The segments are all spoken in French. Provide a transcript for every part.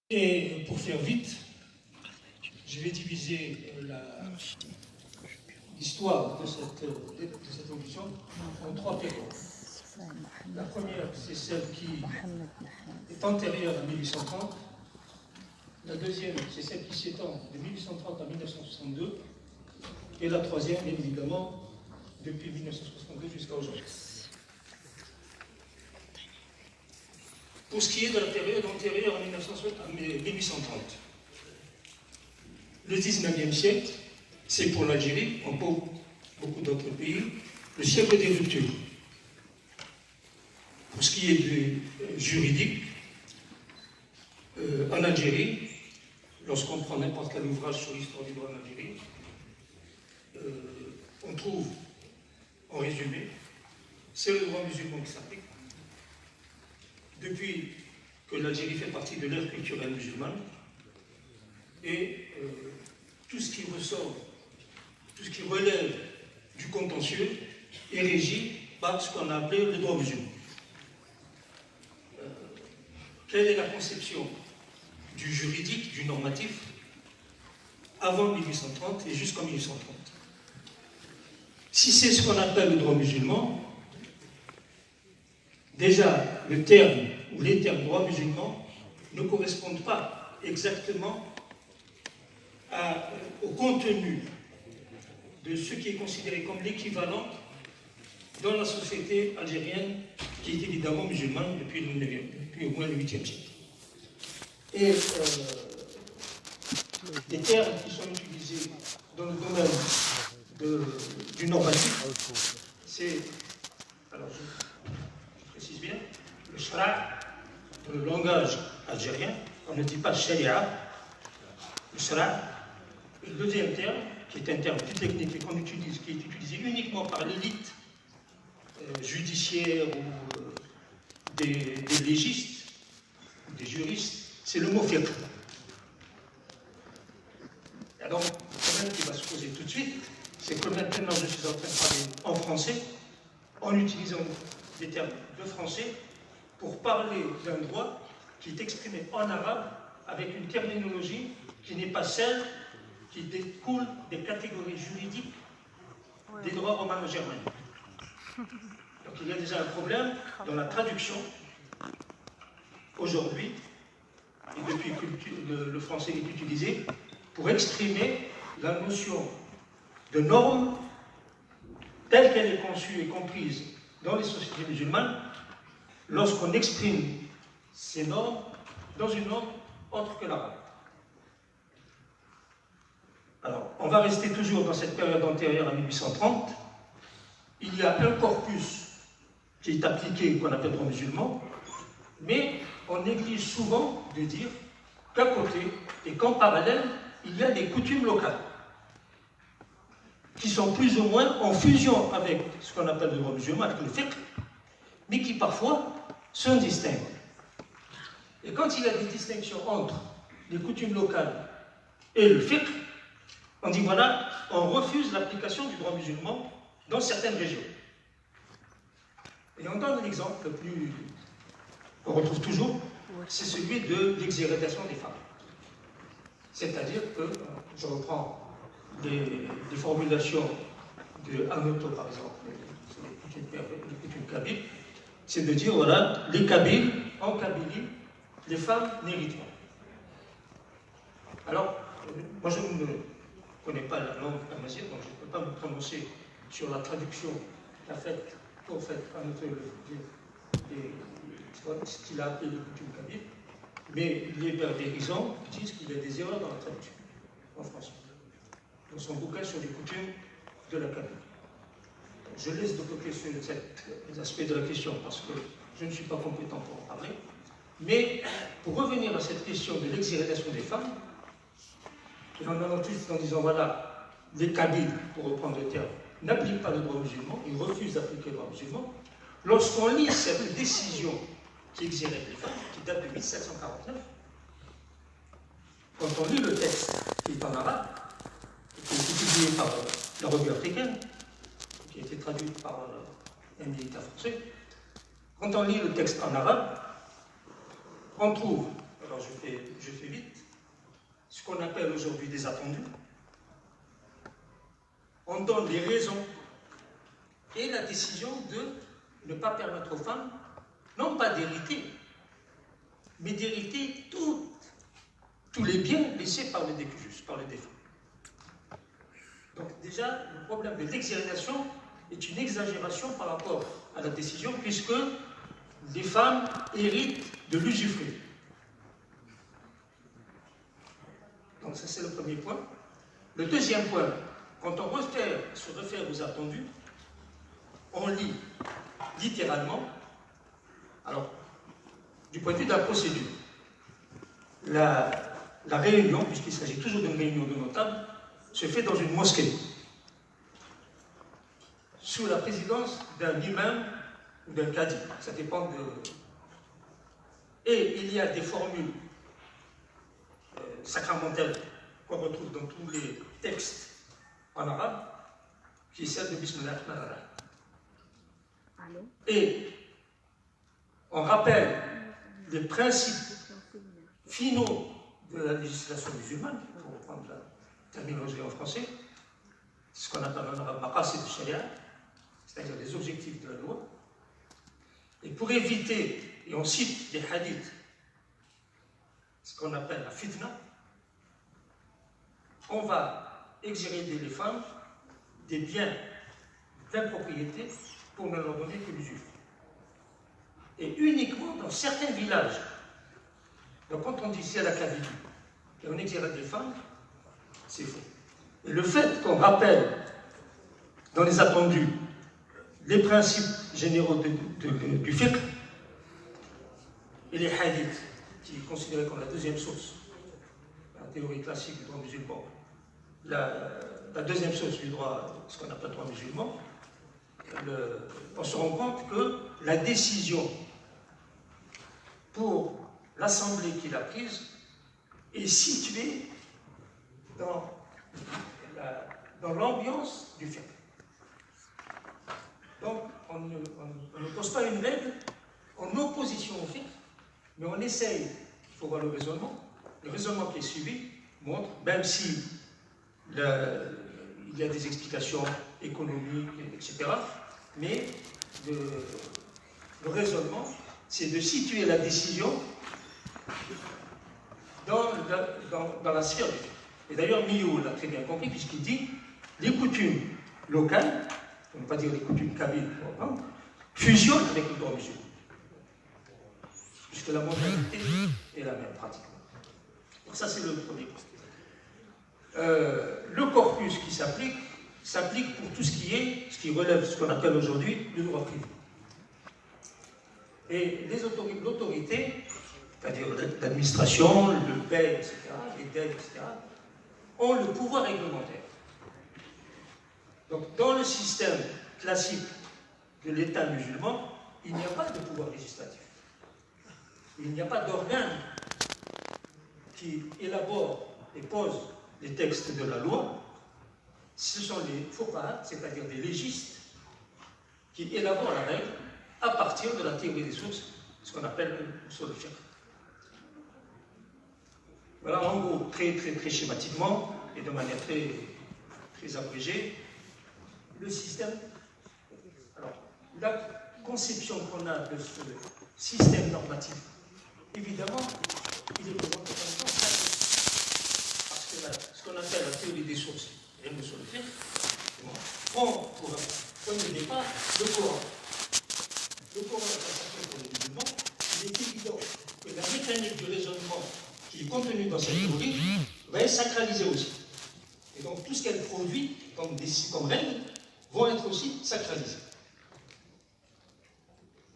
Et pour faire vite, je vais diviser l'histoire de cette révolution en trois périodes. La première, c'est celle qui est antérieure à 1830. La deuxième, c'est celle qui s'étend de 1830 à 1962. Et la troisième, bien évidemment, depuis 1962 jusqu'à aujourd'hui. Pour ce qui est de la période antérieure à 1830, le 19e siècle, c'est pour l'Algérie, comme pour beaucoup d'autres pays, le siècle des ruptures. Pour ce qui est du juridique, en Algérie, lorsqu'on prend n'importe quel ouvrage sur l'histoire du droit en Algérie, on trouve, en résumé, c'est le droit musulman qui s'applique. Depuis que l'Algérie fait partie de l'ère culturelle musulmane, et tout ce qui ressort, tout ce qui relève du contentieux est régi par ce qu'on a appelé le droit musulman. Quelle est la conception du juridique, du normatif, avant 1830 et jusqu'en 1830? Si c'est ce qu'on appelle le droit musulman, déjà le terme ou les termes droit musulman ne correspondent pas exactement au contenu de ce qui est considéré comme l'équivalent dans la société algérienne, qui est évidemment musulmane depuis au moins le 8e siècle. Et les termes qui sont utilisés dans le domaine du normatif, c'est, alors je précise bien, le shara', dans le langage algérien, on ne dit pas sharia, le shara'. Le deuxième terme, qui est un terme plus technique et qu'on utilise, qui est utilisé uniquement par l'élite judiciaire ou des légistes, des juristes, c'est le mot fiqh. Alors, le problème qui va se poser tout de suite, c'est que maintenant je suis en train de parler en français, en utilisant des termes de français, pour parler d'un droit qui est exprimé en arabe avec une terminologie qui n'est pas celle qui découle des catégories juridiques des droits romano-germaniques. Donc il y a déjà un problème dans la traduction aujourd'hui, et depuis que le français est utilisé, pour exprimer la notion de norme telle qu'elle est conçue et comprise dans les sociétés musulmanes, lorsqu'on exprime ces normes dans une langue autre que l'arabe. Alors, on va rester toujours dans cette période antérieure à 1830. Il y a un corpus qui est appliqué, qu'on appelle droit musulman, mais on néglige souvent de dire qu'à côté et qu'en parallèle, il y a des coutumes locales qui sont plus ou moins en fusion avec ce qu'on appelle le droit musulman, avec le fiqh, mais qui parfois sont distincts. Et quand il y a des distinctions entre les coutumes locales et le fiqh, on dit voilà, on refuse l'application du droit musulman dans certaines régions. Et on donne un exemple plus qu'on retrouve toujours, c'est celui de l'exhérédation des femmes. C'est-à-dire que, je reprends des formulations de Anoto par exemple, les coutumes kabyles, c'est de dire voilà, les Kabyles, en Kabylie, les femmes n'héritent pas. Alors, moi je ne connais pas la langue amazigh, donc je ne peux pas me prononcer sur la traduction qu'a faite Anoto ce qu'il a appelé les coutumes kabyles, mais les berbérisants disent qu'il y a des erreurs dans la traduction en français, dans son bouquin sur les coutumes de la Kabylie. Je laisse de côté cet aspect de la question parce que je ne suis pas compétent pour en parler, mais pour revenir à cette question de l'exhérédation des femmes, et en allant juste en disant voilà, les Kabyles, pour reprendre le terme, n'appliquent pas le droit musulman, ils refusent d'appliquer le droit musulman. Lorsqu'on lit cette décision qui exhérède les femmes, qui date de 1749, quand on lit le texte qui est en arabe, qui est publié par la revue africaine, qui a été traduit par un militaire français, quand on lit le texte en arabe, on trouve, alors alors je fais vite, ce qu'on appelle aujourd'hui des attendus. On donne les raisons et la décision de ne pas permettre aux femmes, non pas d'hériter, mais d'hériter tous les biens laissés par le défus, par le défunt. Donc déjà, le problème de l'exagération est une exagération par rapport à la décision, puisque les femmes héritent de l'usufruit. Donc ça, c'est le premier point. Le deuxième point, quand on se réfère aux attendus, on lit littéralement, alors, du point de vue de la procédure, la réunion, puisqu'il s'agit toujours d'une réunion de notables, se fait dans une mosquée, sous la présidence d'un imam ou d'un cadi, ça dépend de... Et il y a des formules sacramentelles qu'on retrouve dans tous les textes en arabe, qui est celle de Bismillah ar-Rahman ar-Rahim. Et on rappelle les principes finaux de la législation musulmane, pour reprendre la terminologie en français, ce qu'on appelle en arabe maqasid al-sharia, c'est-à-dire les objectifs de la loi. Et pour éviter, et on cite des hadiths, ce qu'on appelle la fitna, on va exhéréder les femmes des biens d'impropriété pour ne leur donner que l'usufruit. Et uniquement dans certains villages. Donc quand on dit c'est la cavité et on exhérète des femmes, c'est faux. Et le fait qu'on rappelle dans les attendus les principes généraux du fiqh et les hadiths, qui est considéré comme la deuxième source, la théorie classique du droit musulman, la deuxième source du droit, ce qu'on appelle le droit musulman, on se rend compte que la décision pour l'assemblée qu'il a prise est située dans l'ambiance du fiqh. Donc, on ne pose pas une règle en opposition au fiqh, mais on essaye, il faut voir le raisonnement qui est suivi montre, même si il y a des explications économiques, etc., mais le raisonnement, c'est de situer la décision dans la sphère du fiqh. Et d'ailleurs, Millot l'a très bien compris, puisqu'il dit les coutumes locales, on ne peut pas dire les coutumes kabyles, fusionnent avec le droit musulman. Puisque la mentalité est la même, pratiquement. Donc ça, c'est le premier point. Le corpus qui s'applique pour tout ce qui relève ce qu'on appelle aujourd'hui le droit privé. Et l'autorité, c'est-à-dire l'administration, le paie, etc., les dettes, etc., ont le pouvoir réglementaire. Donc, dans le système classique de l'État musulman, il n'y a pas de pouvoir législatif. Il n'y a pas d'organe qui élabore et pose les textes de la loi. Ce sont les fuqaha, c'est-à-dire des légistes, qui élaborent la règle à partir de la théorie des sources, ce qu'on appelle sur le fiqh. Voilà, en gros, très schématiquement et de manière très abrégée, le système. Alors, la conception qu'on a de ce système normatif, évidemment, il est présenté comme ça, parce que ce qu'on appelle la théorie des sources, et le sur le fiqh, prend pour point de départ le Coran. Le Coran est un pour les musulmans, il est évident que la mécanique du raisonnement qui est contenue dans cette théorie va être sacralisée aussi. Et donc tout ce qu'elle produit comme règles vont être aussi sacralisées.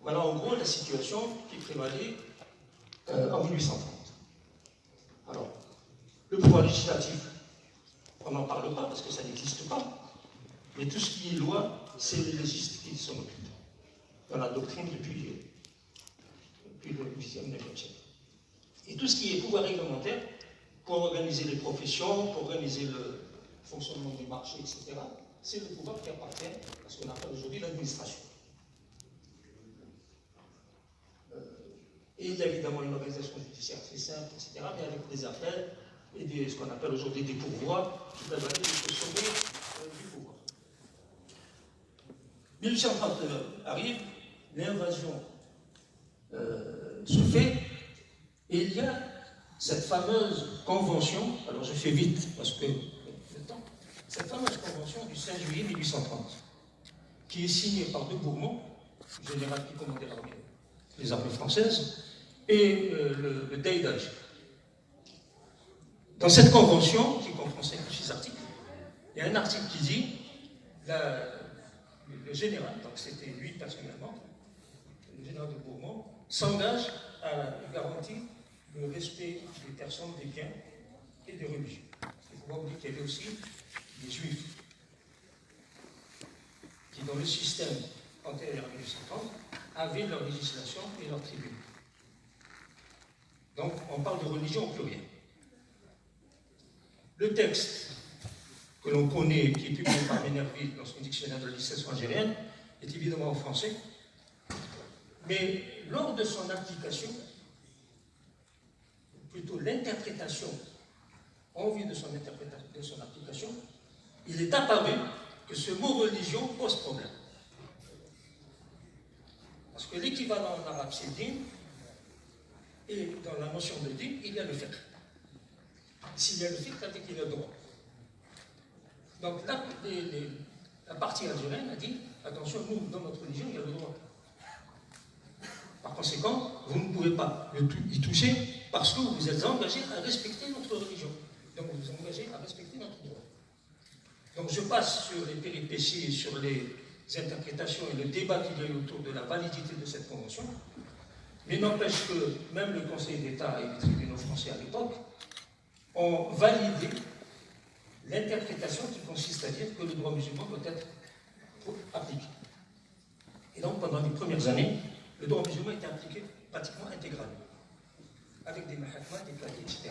Voilà en gros la situation qui prévalait en 1830. Alors, le pouvoir législatif, on n'en parle pas parce que ça n'existe pas, mais tout ce qui est loi, c'est les légistes qui s'en occupent dans la doctrine depuis le 8e, 9e siècle. Et tout ce qui est pouvoir réglementaire, pour organiser les professions, pour organiser le fonctionnement du marché, etc., c'est le pouvoir qui appartient à ce qu'on appelle aujourd'hui l'administration. Et il y a évidemment une organisation judiciaire très simple, etc., mais avec des affaires et ce qu'on appelle aujourd'hui des pourvois qui peuvent aller jusqu'au sommet du pouvoir. 1830 arrive, l'invasion se fait, et il y a cette fameuse convention, alors je fais vite parce que le temps, cette fameuse convention du 5 juillet 1830, qui est signée par de Bourmont, général qui commandait les armées françaises, et le Dey d'Alger. Dans cette convention, qui comprend 5 ou 6 articles, il y a un article qui dit le général, donc c'était lui personnellement, le général de Bourmont, s'engage à garantir le respect des personnes, des biens et des religions. Il ne faut pas oublier qu'il y avait aussi des juifs qui, dans le système antérieur à 1830, avaient leur législation et leur tribunal. Donc, on parle de religion au pluriel. Le texte que l'on connaît, qui est publié par Ménerville dans son dictionnaire de la législation algérienne, est évidemment en français. Mais lors de son application, plutôt l'interprétation, en vue de son application, il est apparu que ce mot religion pose problème. Parce que l'équivalent en arabe, c'est din, et dans la notion de din, il y a le fiqh. S'il y a le fiqh, ça veut dire qu'il y a le droit. Donc la partie algérienne a dit, attention, nous, dans notre religion, il y a le droit. Par conséquent, vous ne pouvez pas y toucher parce que vous êtes engagé à respecter notre religion. Donc vous vous engagez à respecter notre droit. Donc je passe sur les péripéties, sur les interprétations et le débat qu'il y a eu autour de la validité de cette convention. Mais n'empêche que même le Conseil d'État et les tribunaux français à l'époque ont validé l'interprétation qui consiste à dire que le droit musulman doit être appliqué. Et donc pendant les premières années, le droit musulman était appliqué pratiquement intégralement, avec des mahakmas, des plats, etc.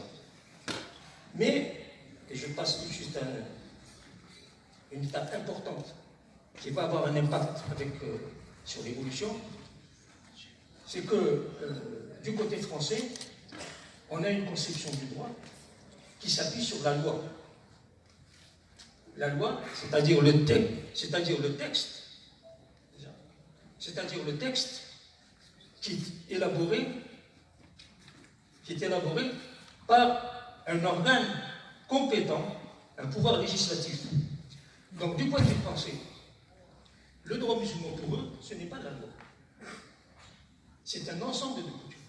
Mais, et je passe tout de suite à une étape importante qui va avoir un impact sur l'évolution, c'est que du côté français, on a une conception du droit qui s'appuie sur la loi. La loi, c'est-à-dire le texte qui est élaboré par un organe compétent, un pouvoir législatif. Donc, du point de vue français, le droit musulman pour eux, ce n'est pas la loi. C'est un ensemble de coutumes.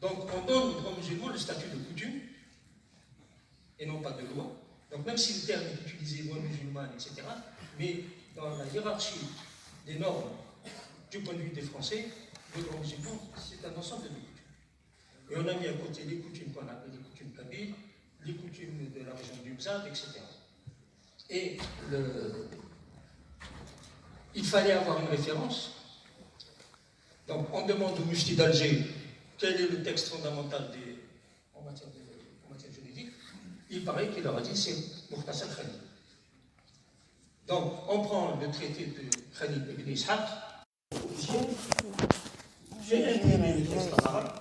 Donc, on donne au droit musulman le statut de coutume et non pas de loi. Donc, même si le terme est utilisé, loi musulmane, etc., mais dans la hiérarchie des normes du point de vue des Français, le droit musulman, c'est un ensemble de coutumes. Et on a mis à côté les coutumes qu'on appelle les coutumes kabyles, les coutumes de la région du Mzab, etc. Et il fallait avoir une référence. Donc on demande au mufti d'Alger quel est le texte fondamental en matière juridique. Il paraît qu'il leur a dit c'est Mukhtasar Khalil. Donc on prend le traité de Khalil ibn Ishaq. J'ai imprimé le texte en arabe.